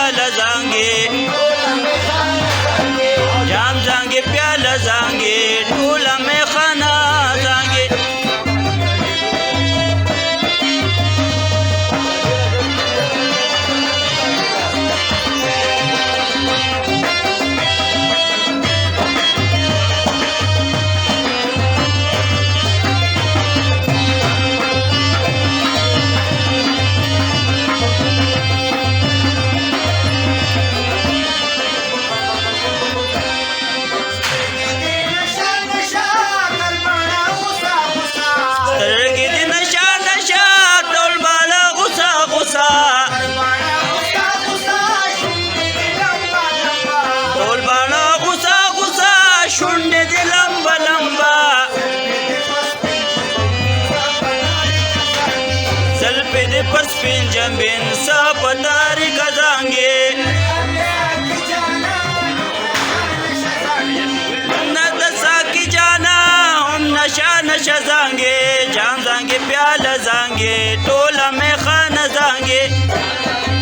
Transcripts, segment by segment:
پیاله زانګې جام زانګې پیاله زانګې ټوله میخانه زانګې شونډې دې لمبه لمبه زلفې دې په سپین جنبین څه په تاریکه زانګې نه د ساقي جانا هم نشه نشه زانګې جام زانګې پیاله زانګې ټوله میخانه زانګې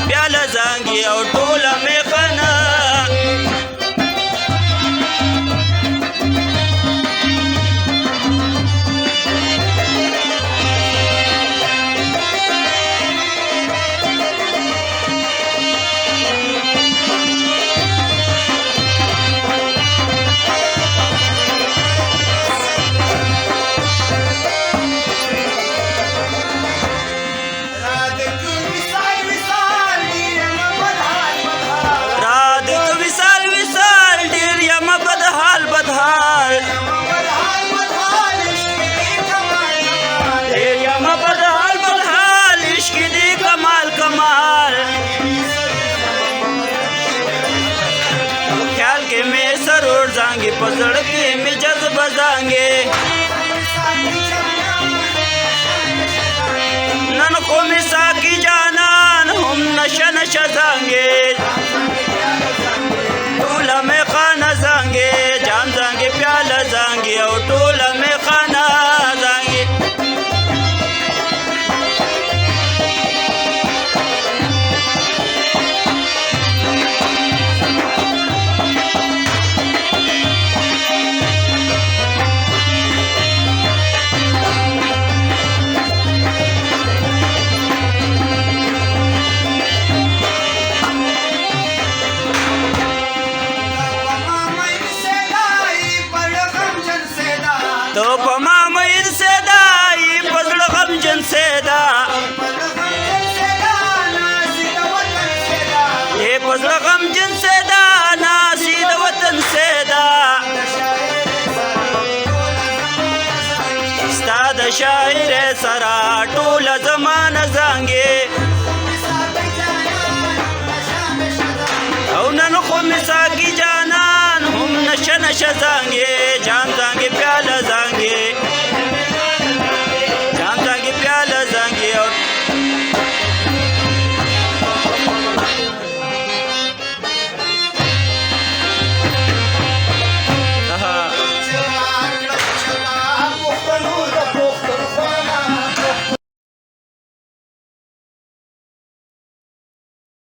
پیاله زانګې او ټوله میخانه خیال کې مې سرور زانګې په زړه کې مې جذبه زانګې نن خو مې ساقي جانان هم نشه نشه زانګې ټوله میخانه زانګې جام زانګې پیاله زانګې او ټوله میخانه زانګې تو په ما مین سیدا ای پزړه غمجن سیدا ای پزړه غمجن سیدا ناسی د وطن سیدا ستا د شاعر سره ټوله زمانه زانګې او نن خو مې ساقي جانان هم نشه نشه زانګې